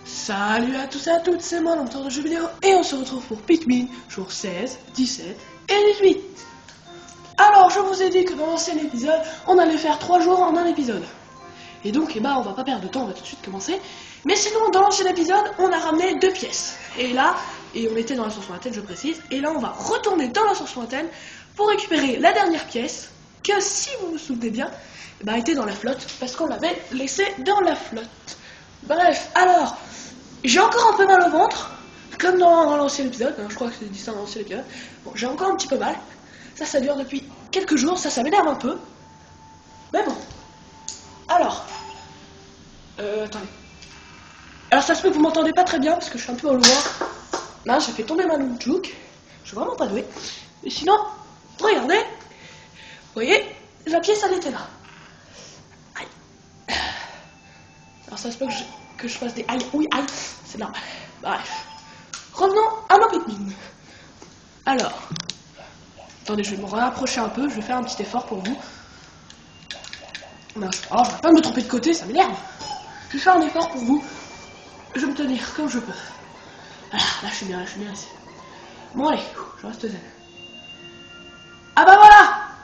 Salut à tous et à toutes, c'est moi, l'amateur de jeux vidéo, et on se retrouve pour Pikmin, jour 16, 17 et 18. Alors, je vous ai dit que dans l'ancien épisode, on allait faire 3 jours en un épisode. Et donc, on va pas perdre de temps, on va tout de suite commencer. Mais sinon, dans l'ancien épisode, on a ramené 2 pièces. Et on était dans la source lointaine, je précise, et là, on va retourner dans la source lointaine pour récupérer la dernière pièce, que si vous vous souvenez bien, était dans la flotte, parce qu'on l'avait laissée dans la flotte. Bref, alors, j'ai encore un peu mal au ventre, comme dans l'ancien épisode, je crois que c'est dit ça dans l'ancien épisode. Bon, j'ai encore un petit peu mal, ça dure depuis quelques jours, ça m'énerve un peu. Mais bon, alors, attendez. Alors ça se peut que vous m'entendez pas très bien, parce que je suis un peu au loin. Là, j'ai fait tomber ma nunchuk, je suis vraiment pas doué. Et sinon, regardez, vous voyez, la pièce elle était là. Aïe. Alors ça se peut que je fasse des aïe, oui, aïe, c'est normal. Bref. Revenons à nos Pikmin. Alors, attendez, je vais me rapprocher un peu, je vais faire un petit effort pour vous. Non, je vais pas me tromper de côté, ça m'énerve. Je vais faire un effort pour vous. Je vais me tenir comme je peux. Voilà, là je suis bien ici. Bon allez, je reste zen. Ah bah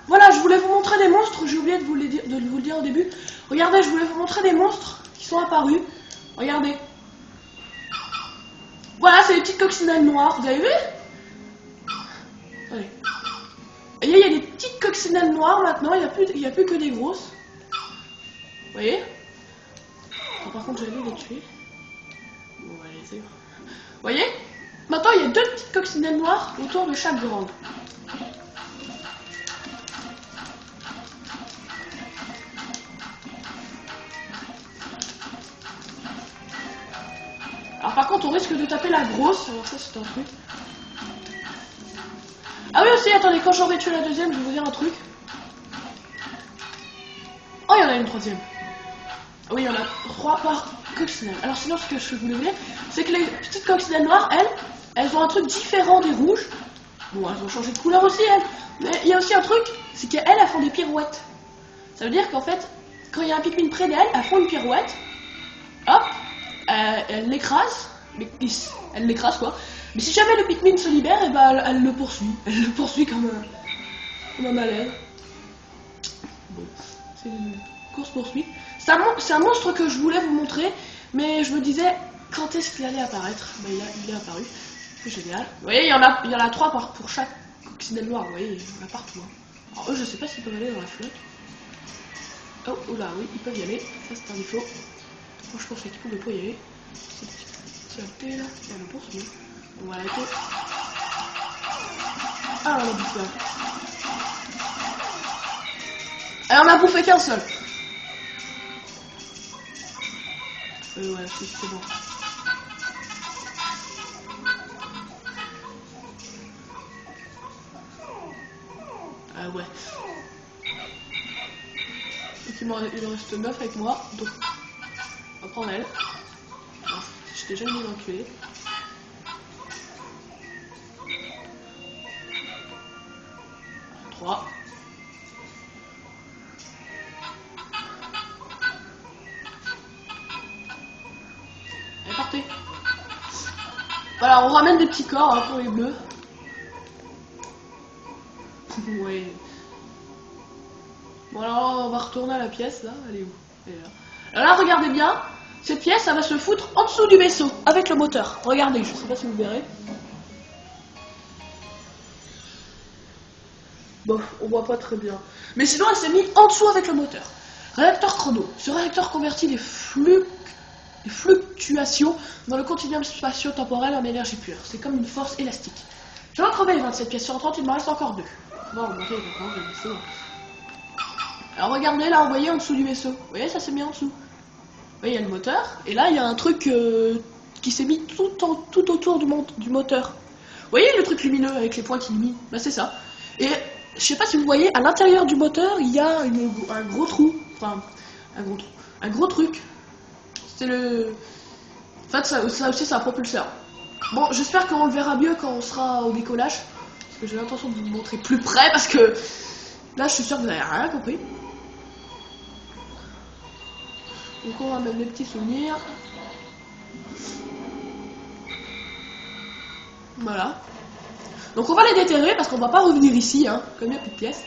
voilà, je voulais vous montrer des monstres, j'ai oublié de vous le dire au début. Regardez, je voulais vous montrer des monstres qui sont apparus. Regardez. Voilà, c'est les petites coccinelles noires, vous avez vu? Allez. Et il y a des petites coccinelles noires maintenant, il n'y a plus que des grosses. Vous voyez? Alors, par contre, j'allais les tuer. Bon, allez, c'est bon. Vous voyez? Maintenant, il y a 2 petites coccinelles noires autour de chaque grande. Alors par contre, on risque de taper la grosse. Alors ça, c'est un truc. Ah oui aussi, attendez, quand j'aurai tué la deuxième, je vais vous dire un truc. Oh, il y en a une troisième. Ah oui, il y en a 3 par coccinelle. Alors sinon, ce que je voulais vous dire, c'est que les petites coccinelles noires, elles ont un truc différent des rouges. Bon, elles ont changé de couleur aussi, elles. Mais il y a aussi un truc, c'est qu'elles font des pirouettes. Ça veut dire qu'en fait, quand il y a un Pikmin près d'elles, elles font une pirouette. Hop, elle l'écrase. Elle l'écrase quoi. Mais si jamais le Pikmin se libère, elle le poursuit. Elle le poursuit comme un malade. Bon, c'est une course-poursuite. C'est un monstre que je voulais vous montrer, mais je me disais, quand est-ce qu'il allait apparaître? Il est apparu. C'est génial. Vous voyez, il y en a 3 pour chaque coccinelle noire. Vous voyez, il y en a partout. Alors eux, je sais pas s'ils peuvent aller dans la flotte. Oh là, oui, ils peuvent y aller. Ça, c'est un défaut. Moi, je pensais qu'ils pouvaient pas y aller. C'est là, elle le poursuit. On va l'arrêter. Ah, on a bouffé un. Elle en a bouffé qu'un seul. Ouais, c'est bon. Ah ouais. Donc il en reste 9 avec moi, donc on va prendre elle. Je t'ai jamais évacué. Trois. Allez, partez. Voilà, on ramène des petits corps pour les bleus. Ouais. Bon alors on va retourner à la pièce là, elle est où? Elle est là. Alors là regardez bien, cette pièce elle va se foutre en dessous du vaisseau avec le moteur. Regardez, je sais pas si vous verrez. Bon, on voit pas très bien. Mais sinon elle s'est mise en dessous avec le moteur. Réacteur chrono. Ce réacteur convertit les fluctuations dans le continuum spatio-temporel en énergie pure. C'est comme une force élastique. J'ai retrouvé les 27 pièces sur 30, il me reste encore 2. Bon, je vais laisser. Alors regardez là, vous voyez en dessous du vaisseau. Vous voyez, ça s'est mis en dessous. Vous voyez, il y a le moteur. Et là, il y a un truc qui s'est mis tout autour du moteur. Vous voyez le truc lumineux avec les points qui illuminent? C'est ça. Et je sais pas si vous voyez, à l'intérieur du moteur, il y a un gros trou. Enfin, un gros truc. C'est le... En fait, ça aussi, c'est un propulseur. Bon, j'espère qu'on le verra mieux quand on sera au décollage. Parce que j'ai l'intention de vous montrer plus près, parce que là, je suis sûr que vous n'avez rien compris. Donc on ramène les petits souvenirs. Voilà. Donc on va les déterrer parce qu'on va pas revenir ici, hein, comme il n'y a plus de pièces.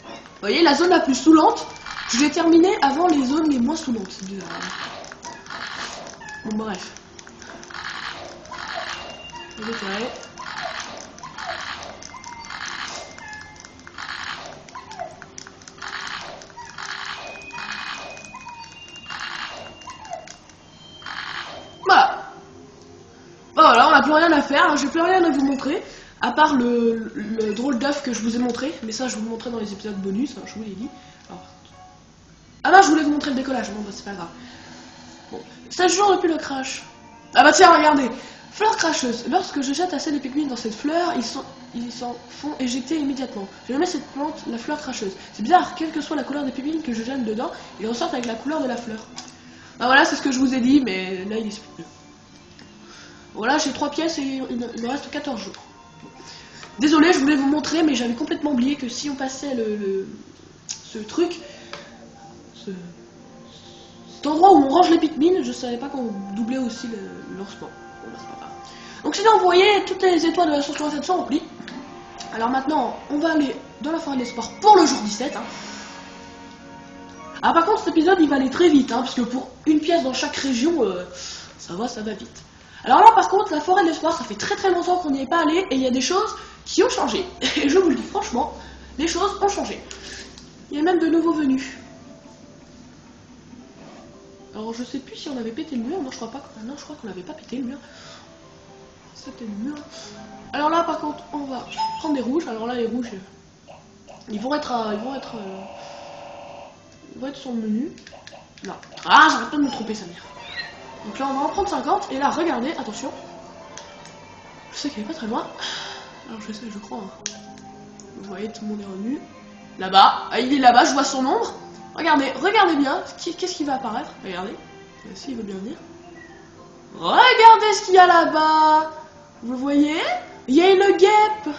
Vous voyez, la zone la plus saoulante, je l'ai terminée avant les zones les moins saoulantes. C'est bizarre. Bon, bref. Je vais déterrer. Voilà. Bah voilà, on n'a plus rien à faire, hein. J'ai plus rien à vous montrer, à part le drôle d'œuf que je vous ai montré, mais ça je vous le montrerai dans les épisodes bonus, hein, je vous l'ai dit. Alors... Ah non, je voulais vous montrer le décollage, bon bah c'est pas grave. Bon, 16 jours depuis le crash. Ah bah tiens, regardez, fleur cracheuse. Lorsque je jette assez de pigments dans cette fleur, ils s'en font éjecter immédiatement. Je mets cette plante, la fleur cracheuse. C'est bizarre, quelle que soit la couleur des pigments que je jette dedans, ils ressortent avec la couleur de la fleur. Bah voilà, c'est ce que je vous ai dit, mais là il explique mieux. Voilà, j'ai 3 pièces et il me reste 14 jours. Désolé, je voulais vous montrer, mais j'avais complètement oublié que si on passait ce truc, cet endroit où on range les pigments, je savais pas qu'on doublait aussi le lancement. Bon, bah, c'est pas grave. Donc sinon, vous voyez, toutes les étoiles de la Ascension 7 sont remplies. Alors maintenant, on va aller dans la forêt de l'espoir pour le jour 17. Hein. Ah, par contre, cet épisode, il va aller très vite, hein, parce que pour une pièce dans chaque région, ça va vite. Alors là, par contre, la forêt de l'espoir, ça fait très longtemps qu'on n'y est pas allé, et il y a des choses qui ont changé. Et je vous le dis franchement, les choses ont changé. Il y a même de nouveaux venus. Alors je sais plus si on avait pété le mur, non je crois pas. Non, je crois qu'on n'avait pas pété le mur. C'était le mur. Alors là, par contre, on va prendre des rouges. Alors là, les rouges, ils vont être sur le menu. Là. Ah, j'arrête pas de me tromper, Samir. Donc là, on va en prendre 50. Et là, regardez, attention. Je sais qu'il est pas très loin. Alors je sais, je crois. Hein. Vous voyez, tout le monde est revenu. Là-bas. Ah, il est là-bas, je vois son ombre. Regardez bien. Qu'est-ce qui va apparaître? Regardez. S'il veut bien venir. Regardez ce qu'il y a là-bas. Vous voyez? Il y a une guêpe.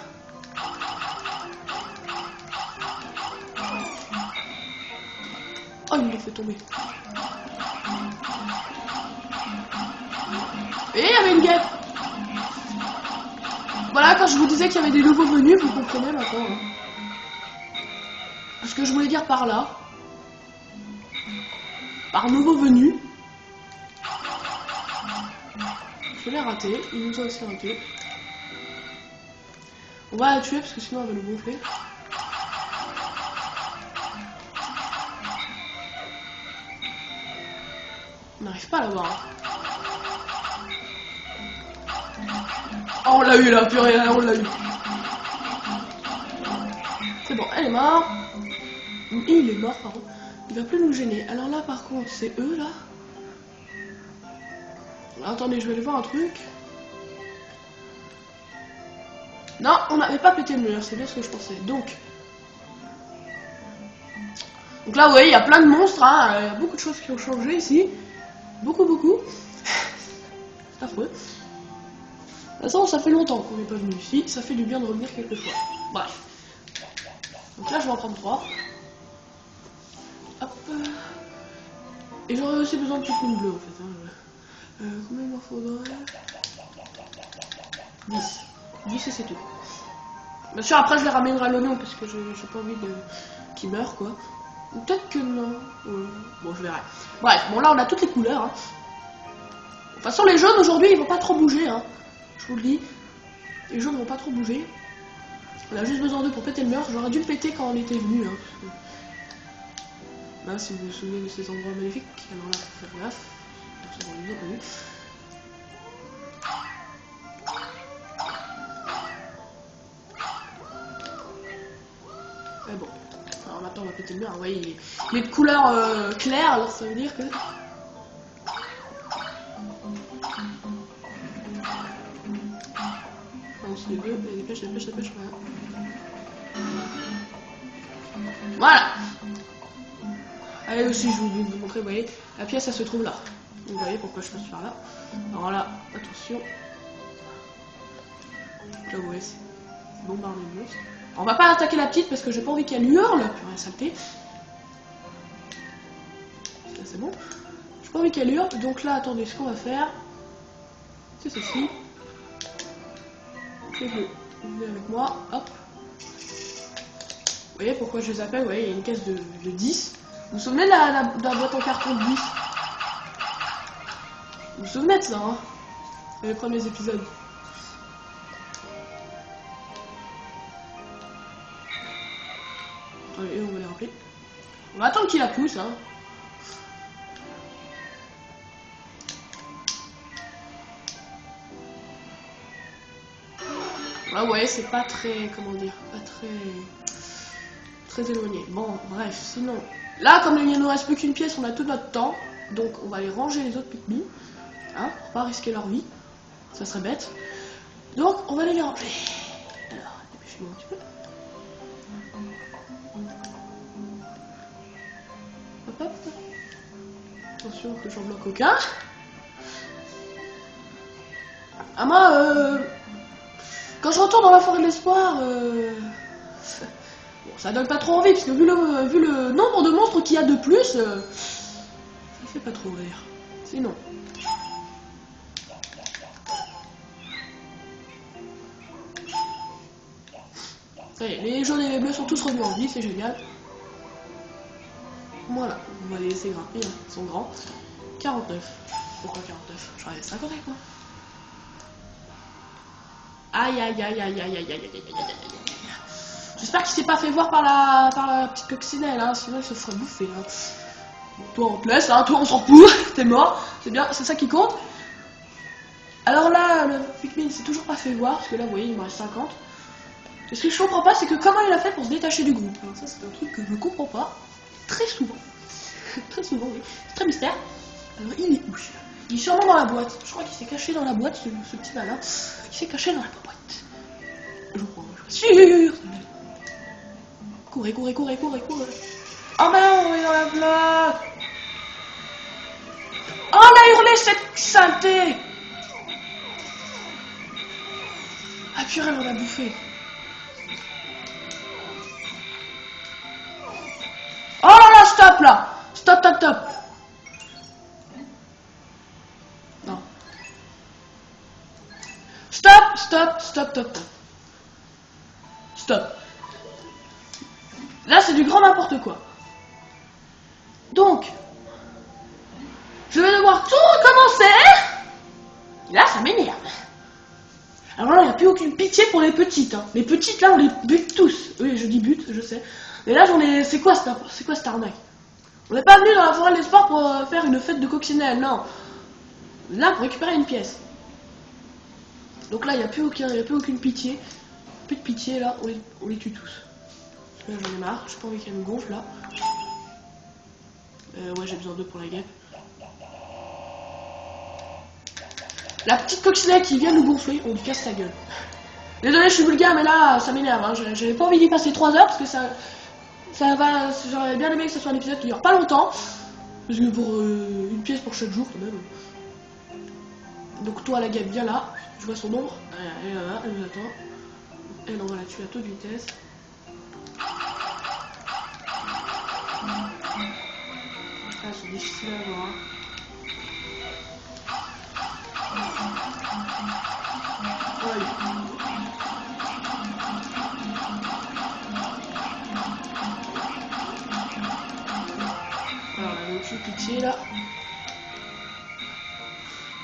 Oh, il l'a fait tomber. Et il y avait une guêpe. Voilà, quand je vous disais qu'il y avait des nouveaux venus, vous comprenez maintenant. Hein. Ce que je voulais dire par là. Par nouveau venu. Je l'ai raté, il nous a aussi raté. On va la tuer parce que sinon elle va nous gonfler. On n'arrive pas à la voir. Oh, on l'a eu là, purée, on l'a eu. C'est bon, elle est morte. Il est mort, pardon. Il va plus nous gêner. Alors là, par contre, c'est eux là. Attendez, je vais aller voir un truc. Non, on n'avait pas pété le mur, c'est bien ce que je pensais. Donc là, vous voyez, il y a plein de monstres, hein. Il y a beaucoup de choses qui ont changé ici. Beaucoup. C'est affreux. De toute façon, ça fait longtemps qu'on n'est pas venu ici. Ça fait du bien de revenir quelques fois. Bref. Donc là, je vais en prendre 3. Hop. Et j'aurais aussi besoin de pigments bleus, en fait. Hein. Combien il m'en faudrait? 10. 10 et c'est tout. Bien sûr, après, je les ramènerai à l'oignon parce que j'ai pas envie qu'ils meurent, quoi. Ou peut-être que non. Bon, je verrai. Bref, bon, là, on a toutes les couleurs. Hein. De toute façon, les jaunes, aujourd'hui, ils vont pas trop bouger. Hein. Je vous le dis. Les jaunes vont pas trop bouger. On a juste besoin d'eux pour péter le mur. J'aurais dû le péter quand on était venu. Hein, là, si vous vous souvenez de ces endroits magnifiques, alors là, faut faire gaffe. Ça va bien connu. Mais bon. Alors maintenant, on va péter le mur. Vous voyez, il est de couleur claire, alors ça veut dire que... Les deux, dépêche, voilà. Allez aussi, je vais vous montrer, vous voyez, la pièce elle se trouve là. Vous voyez pourquoi je passe par là. Alors là, attention. Là, vous voyez, c'est bombardé de monstres. On va pas attaquer la petite parce que j'ai pas envie qu'elle hurle, purée saleté. Là, c'est bon. Je pas envie qu'elle hurle. Donc là, attendez, ce qu'on va faire, c'est ceci. Les bleus, venez avec moi, hop. Vous voyez pourquoi je les appelle? Vous voyez, il y a une caisse de 10. Vous vous souvenez de la boîte en carton de 10? Vous vous souvenez de ça, hein? Dans les premiers épisodes. Allez, on va les remplir. On va attendre qu'il la pousse, hein. Là, vous voyez, c'est pas très, comment dire, pas très éloigné. Bon, bref, sinon, là, comme il ne nous reste plus qu'une pièce, on a tout notre temps, donc on va aller ranger les autres Pikmin, hein, pour pas risquer leur vie, ça serait bête. Donc, on va aller les ranger. Alors, dépêchez-moi un petit peu. Hop, hop. Attention que j'en bloque aucun. Ah, moi, quand je retourne dans la forêt de l'espoir, bon, ça donne pas trop envie, parce que vu le nombre de monstres qu'il y a de plus, ça fait pas trop rire. Sinon. Ça y est, les jaunes et les bleus sont tous revenus en vie, c'est génial. Voilà, on va les laisser grimper, hein. Ils sont grands. 49. Pourquoi 49? J'en avais 50 avec moi. Aïe aïe aïe aïe aïe aïe aïe aïe aïe aïe aïe. J'espère qu'il s'est pas fait voir par la petite coccinelle, hein, sinon il se ferait bouffer. Hein. Bon, toi on te laisse, hein, toi on s'en fout, t'es mort, c'est bien, c'est ça qui compte. Alors là, le Pikmin s'est toujours pas fait voir, parce que là vous voyez il me reste 50. Et ce que je comprends pas, c'est que comment il a fait pour se détacher du groupe. Alors ça c'est un truc que je ne comprends pas, très souvent. Très souvent, oui. C'est très mystère. Alors il est où? Il est sûrement dans la boîte. Je crois qu'il s'est caché dans la boîte, ce petit malin. Il s'est caché dans la boîte. Je crois, je suis sûr. Courez, courez, courez, courez, courez. Oh mais non, on est dans la bloc. Oh, on a hurlé cette saleté. Ah purée, on a bouffé. Oh là là, stop là. Stop, stop, stop. Non. Stop, stop, stop, stop. Stop. Là, c'est du grand n'importe quoi. Donc, je vais devoir tout recommencer. Et là, ça m'énerve. Alors là, il n'y a plus aucune pitié pour les petites. Hein. Les petites, là, on les bute tous. Oui, je dis bute, je sais. Mais là, j'en ai... C'est quoi cette arnaque? On n'est pas venu dans la forêt de l'espoir pour faire une fête de coccinelle, non. Là, pour récupérer une pièce. Donc là, il n'y a plus aucune pitié. Plus de pitié, là, on les tue tous. Là, j'en ai marre, j'ai pas envie qu'elle me gonfle, là. Ouais, j'ai besoin d'eux pour la guêpe. La petite coccinelle qui vient nous gonfler, on lui casse sa gueule. Désolé, je suis vulgaire, mais là, ça m'énerve. Hein. J'avais pas envie d'y passer 3 heures, parce que ça va... J'aurais bien aimé que ce soit un épisode qui dure pas longtemps. Parce que pour une pièce pour chaque jour, quand même. Donc toi, la guêpe, viens là. Je vois son ombre. Elle est là, elle nous attend. Elle, on va la tuer à toute vitesse. Ah, c'est difficile à voir. Ouais. Alors, on a une petite pitié là.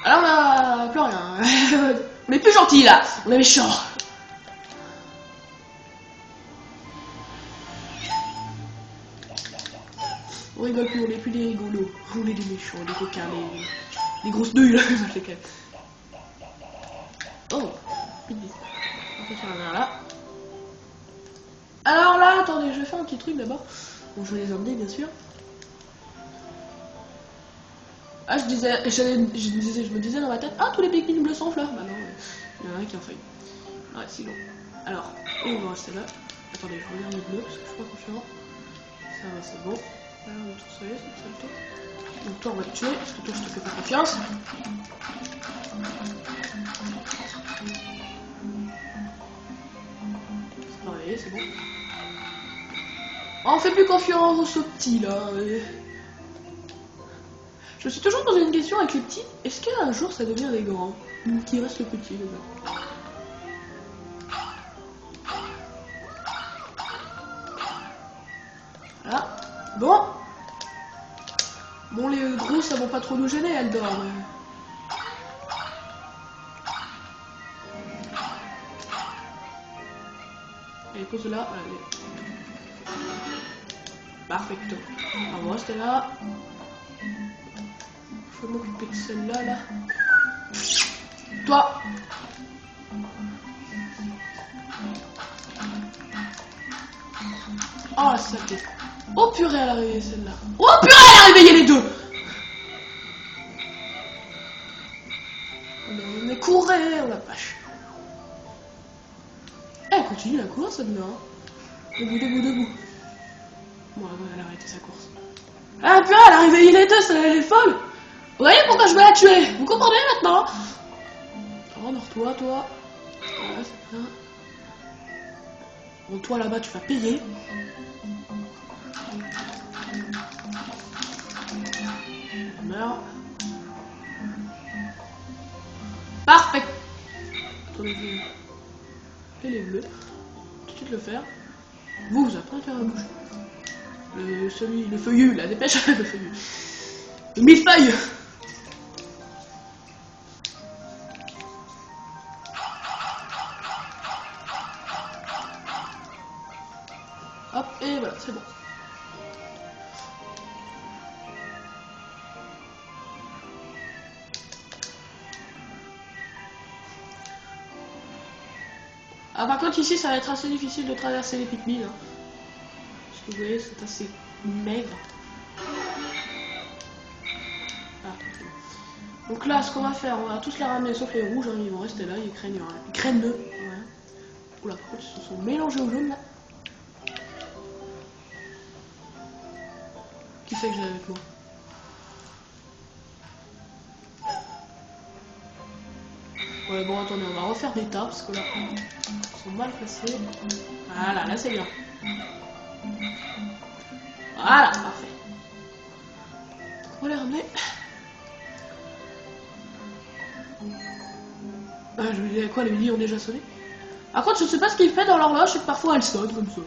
Alors, on a plus rien. On est plus gentil là. On est méchant. On rigole plus, on est plus des rigolos. On est des méchants, des coquins, des grosses douilles là. Oh, on peut faire un là. Alors là, attendez, je vais faire un petit truc d'abord. Bon, je vais les emmener bien sûr. Ah, je me disais dans ma tête, ah, tous les Pikmin bleus sont fleurs. Bah non, il y en a un qui en fait. Ouais, c'est bon. Alors, et on va rester là. Attendez, je regarde les bleus parce que je suis pas confiant. Ça va, c'est bon. Là, on va tout soigner, c'est le donc toi, on va le tuer parce que toi, je te fais pas confiance. Ouais, c'est bon. Oh, on fait plus confiance au petit là. Je me suis toujours posé une question avec les petits. Est-ce qu'un jour ça devient des grands? Ou qui reste le petit le gars? Voilà. Bon. Bon, les gros, ça vont pas trop nous gêner, elles dorment. Allez, pose là. Allez. Parfecto. On va rester là. Je vais m'occuper de celle-là, là. Toi. Oh la saleté. Oh purée, elle a réveillé celle-là. Oh purée, elle a réveillé les deux. Mais courez, on la vache. Elle continue la course, celle-là. Debout, debout, debout. Bon, elle a arrêté sa course. Ah purée, elle a réveillé les deux, elle est folle. Vous voyez pourquoi je vais la tuer? Vous comprenez maintenant? Rendors-toi, toi. Voilà, c'est bien. Bon, toi là-bas, tu vas payer. Meurs. Parfait. Attendez, les bleus. Tout de suite le faire. Vous avez pas intérêt à bouger. Le feuillu, là, dépêche, le feuillu. Le millefeuille. Hop, et voilà, c'est bon. Ah, par contre, ici, ça va être assez difficile de traverser les Pikmin. Hein. Parce que vous voyez, c'est assez maigre. Ah, donc là, ce qu'on va faire, on va tous les ramener sauf les rouges. Hein, ils vont rester là, ils craignent rien. Ils craignent deux. Ouais. Oula, par contre, ils se sont mélangés au jaune là. Qui c'est que j'ai avec moi? Ouais, bon, attendez, on va refaire des tas parce que là, ils sont mal placés. Voilà, là c'est bien. Voilà, parfait. On va les ramener. Ah, je me disais quoi, les midi ont déjà sonné. Par contre, je sais pas ce qu'il fait dans l'horloge, c'est que parfois elle sonne comme ça.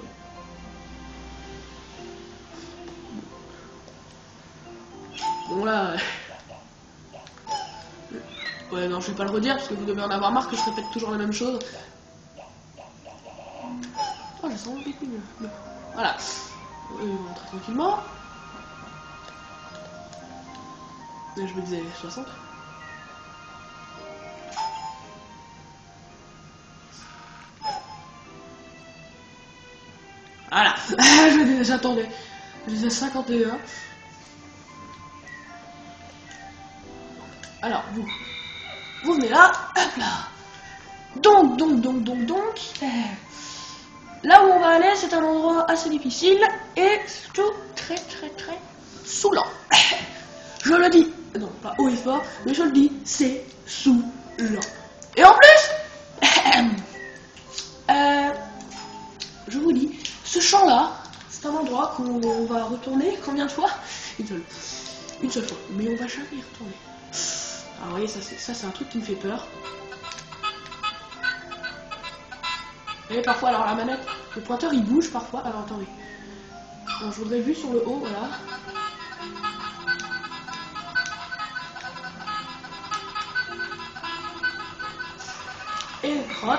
Bon là. Ouais, non, je vais pas le redire parce que vous devez en avoir marre que je répète toujours la même chose. Oh, j'ai senti beaucoup mieux. Voilà. On va rentrer tranquillement. Mais je me disais 60. Voilà. J'attendais. Je disais 51. Alors, vous venez là. Hop là. Donc. Là où on va aller, c'est un endroit assez difficile et surtout très saoulant. Je le dis, non pas haut et fort, mais je le dis, c'est saoulant. Et en plus, je vous dis, ce champ-là, c'est un endroit qu'on va retourner combien de fois? Une seule fois, mais on va jamais y retourner. Alors vous voyez, ça c'est un truc qui me fait peur. Et parfois, alors la manette, le pointeur il bouge parfois. Alors attendez. Alors, je voudrais vu sur le haut, voilà.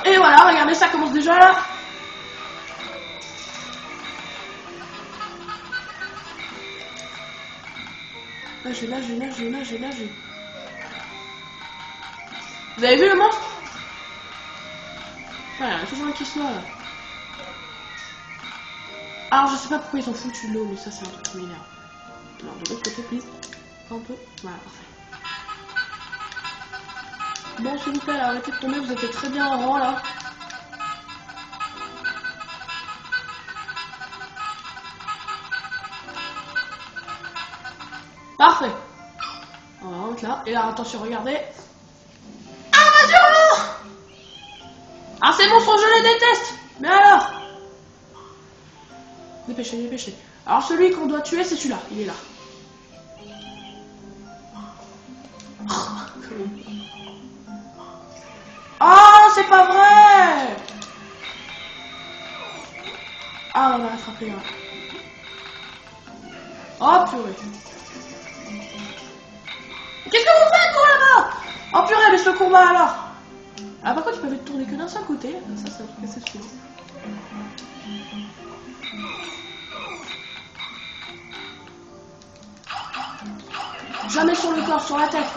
Et voilà, regardez, ça commence déjà là. Nagé. Vous avez vu le monstre? Voilà, il y a toujours un qui se noie là. Alors je sais pas pourquoi ils ont foutu de l'eau, mais ça c'est un truc qui m'énerve. Alors de l'autre côté, please. Un peu. Voilà, parfait. Bon, s'il vous plaît, arrêtez de tomber, vous êtes très bien en rang là. Parfait. On va remettre là. Et là, attention, regardez. Invasion! Ah, ces monstres, je les déteste! Mais alors? Dépêchez. Alors, celui qu'on doit tuer, c'est celui-là. Il est là. Ah, c'est pas vrai! Ah, on a rattrapé là. Oh purée. Qu'est-ce que vous faites vous là-bas? Oh purée, mais ce combat alors. Ah par contre, ils peuvent tourner que d'un seul côté. Ça, c'est un truc assez souvent. Jamais sur le corps, sur la tête.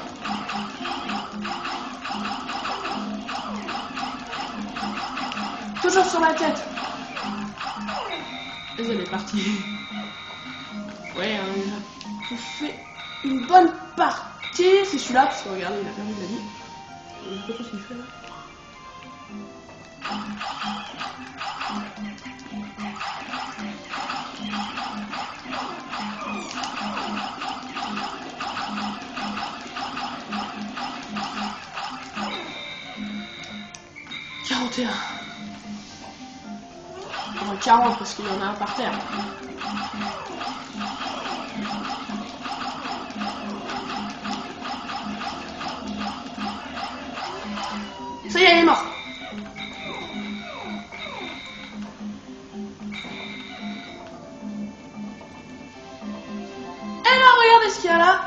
Toujours sur la tête. Et elle est partie. Ouais, on a fait une bonne partie. C'est celui-là, parce que regardez, il a perdu de la vie. Je sais pas ce qu'il fait là. Enfin, 40 parce qu'il y en a un par terre. Ça y est, il est mort. Et là, regardez ce qu'il y a là.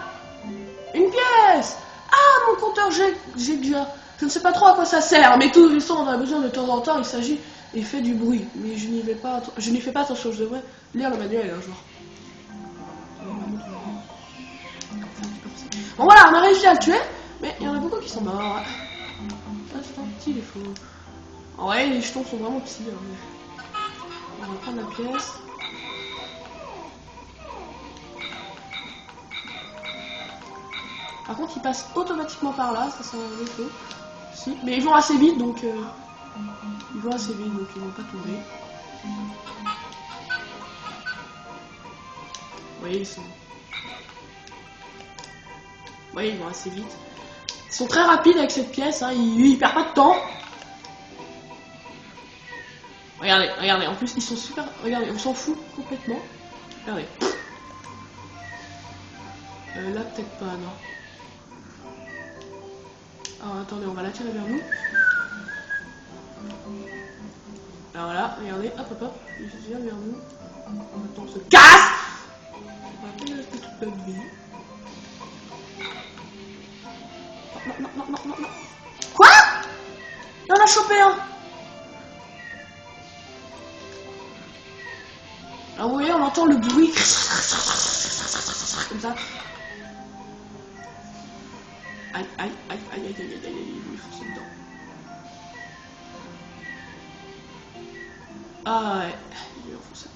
Une pièce. Ah, mon compteur j'ai déjà. Je ne sais pas trop à quoi ça sert, mais tout ça, on a besoin de temps en temps. Il s'agit et fait du bruit. Mais je n'y fais pas attention. Je devrais lire le manuel un jour. Bon voilà, on a réussi à le tuer, mais il y en a beaucoup qui sont morts. Ah, c'est un petit défaut. Ouais, les jetons sont vraiment petits. Hein. On va prendre la pièce. Par contre, ils passent automatiquement par là, ça c'est un défaut. Si. Mais ils vont assez vite, donc ils vont pas tomber. Oui, ils sont. Oui, ils vont assez vite. Ils sont très rapides avec cette pièce, hein. Ils perdent pas de temps. Regardez, en plus ils sont super. Regardez, on s'en fout complètement. Regardez. Là, peut-être pas, non. Alors attendez, on va l'attirer vers nous. Alors voilà, regardez, hop, il vient vers nous. Maintenant on se casse. On va peine rester toute notre vie. Non. Quoi? Il en a chopé un. Alors vous voyez, on entend le bruit. Comme ça. Aïe, il faut foncer dedans. Ah ouais, il est enfoncé.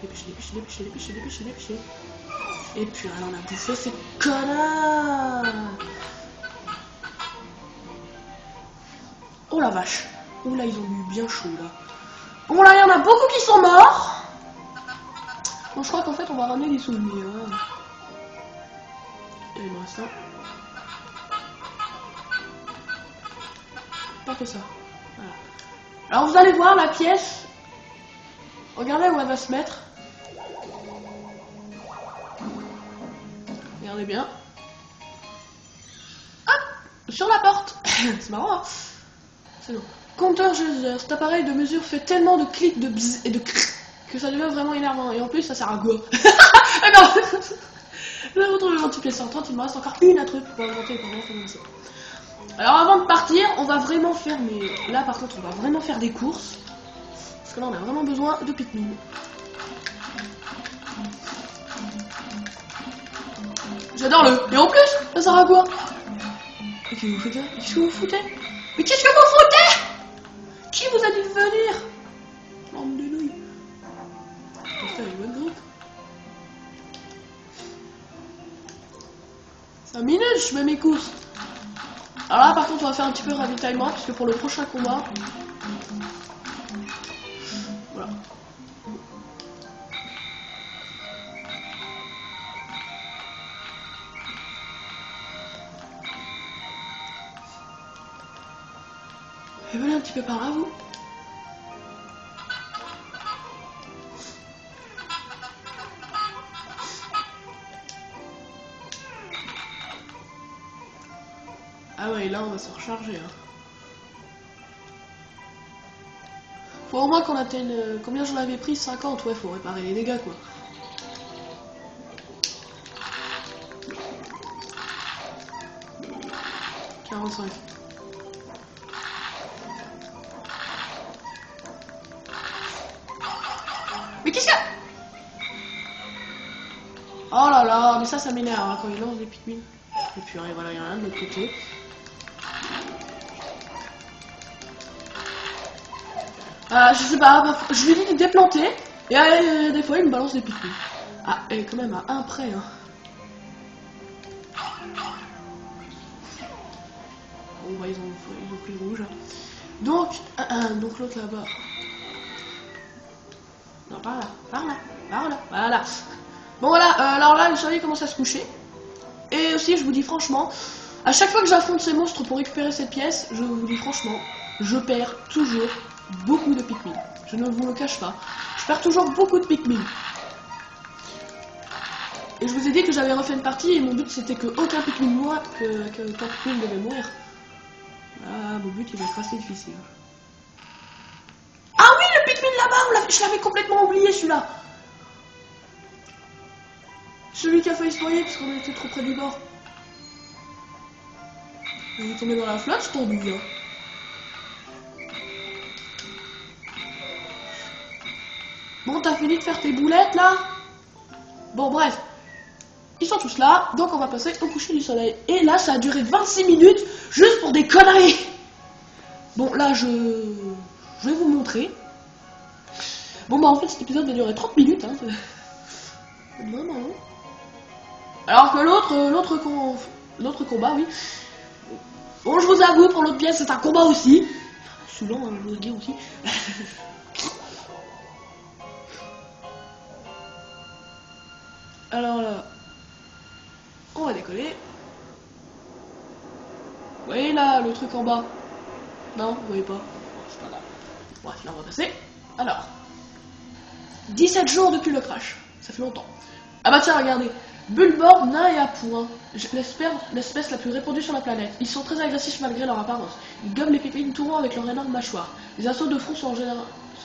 Dépêchez. Et puis là, on a bouffé ces connards. Oh la vache. Oh là, ils ont eu bien chaud là. Bon là, il y en a beaucoup qui sont morts. Bon, je crois qu'en fait, on va ramener des souvenirs. Hein. Et il me reste un. Pas que ça. Voilà. Alors vous allez voir la pièce. Regardez où elle va se mettre. Regardez bien. Hop, sur la porte. C'est marrant, hein. C'est bon. Compteur Geyser. Cet appareil de mesure fait tellement de clics, de bzz et de crrr que ça devient vraiment énervant. Et en plus, ça sert à quoi? D'accord. Je vais retrouver mon petit pièce 130. Il me reste encore une à truc pour augmenter les performances. Alors avant de partir, on va vraiment faire, mais là par contre on va vraiment faire des courses. Parce que là on a vraiment besoin de Pikmin. J'adore le. Et en plus, ça sert à quoi? Qu'est-ce que vous foutez? Qu'est-ce que vous foutez? Mais qu'est-ce que vous foutez? Qui vous a dit de venir? Bande de nouilles. Putain, une bonne grippe. 5 minutes, je mets mes courses. Alors là par contre on va faire un petit peu de ravitaillement parce que pour le prochain combat. Voilà. Et venez un petit peu par là vous. Ah ouais, là on va se recharger. Hein. Faut au moins qu'on atteigne... Combien j'en avais pris? 50, ouais, faut réparer les dégâts quoi. « 45. Mais qu'est-ce qu'il y a? Oh là là, mais ça m'énerve hein, quand il lance des Pikmin. Et puis voilà, il y en a un de l'autre côté. Je sais pas, je lui dis de déplanter, et des fois il me balance des Pikmin. Ah, elle est quand même à 1 près. Hein. Bon, bah ils ont pris le rouge. Donc l'autre là-bas. Non, par là, voilà. Bon voilà, alors là le soleil commence à se coucher. Et aussi je vous dis franchement, à chaque fois que j'affronte ces monstres pour récupérer cette pièce, je vous dis franchement, je perds toujours beaucoup de Pikmin. Je ne vous le cache pas. Je perds toujours beaucoup de Pikmin. Et je vous ai dit que j'avais refait une partie et mon but c'était que aucun Pikmin mourra, qu'un Pikmin devait mourir. Ah, mon but il va être assez difficile. Ah oui, le Pikmin là-bas, je l'avais complètement oublié celui-là. Celui qui a failli se noyer parce qu'on était trop près du bord. Il est tombé dans la flotte, c'est tendu. Hein. Bon, t'as fini de faire tes boulettes là? Bon, bref. Ils sont tous là, donc on va passer au coucher du soleil. Et là, ça a duré 26 minutes, juste pour des conneries. Bon, là, je vais vous montrer. Bon, bah en fait, cet épisode va durer 30 minutes. Hein. Vraiment long. Alors que l'autre combat, oui. Bon, je vous avoue, pour l'autre pièce, c'est un combat aussi. Souvent, hein, je vous le dis aussi. Alors là, on va décoller. Vous voyez là, le truc en bas? Non, vous voyez pas? C'est pas grave. Bref, là on va passer. Alors, 17 jours depuis le crash. Ça fait longtemps. Ah bah tiens, regardez. Bulborb, nain et à point. L'espèce la plus répandue sur la planète. Ils sont très agressifs malgré leur apparence. Ils gobent les Pikmin tout ronds avec leur énorme mâchoire. Les assauts de front sont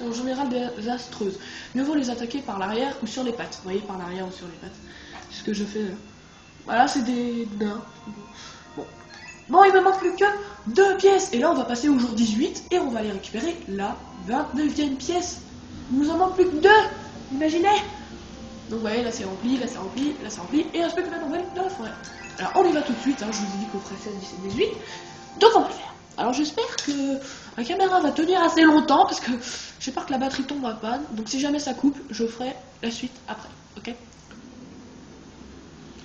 en général désastreuses. Mieux vaut les attaquer par l'arrière ou sur les pattes. Vous voyez, par l'arrière ou sur les pattes. C'est ce que je fais là. Voilà, c'est des nains. Bon, il me manque plus que 2 pièces. Et là, on va passer au jour 18 et on va aller récupérer la 29e pièce. Il nous en manque plus que 2. Imaginez. Donc, vous voyez, là c'est rempli, là c'est rempli, là c'est rempli. Et il reste plus que la nouvelle de la forêt. Alors, on y va tout de suite. Hein, je vous ai dit qu'on ferait 16, 17, 18. Donc, on va le faire. Alors, j'espère que la caméra va tenir assez longtemps parce que j'ai peur que la batterie tombe à panne. Donc, si jamais ça coupe, je ferai la suite après. Ok?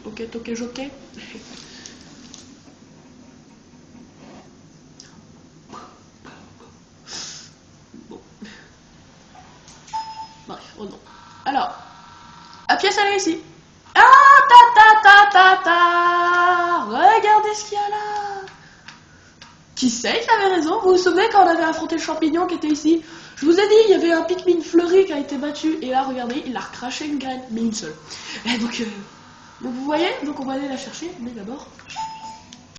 Ok, jockey. Bon. Bref, oh non. Alors, la pièce elle est ici. Ah, ta. Regardez ce qu'il y a là. Qui sait qui avait raison? Vous vous souvenez quand on avait affronté le champignon qui était ici? Je vous ai dit, il y avait un Pikmin fleuri qui a été battu. Et là, regardez, il a recraché une graine, mais une seule. Et donc vous voyez, donc on va aller la chercher, mais d'abord...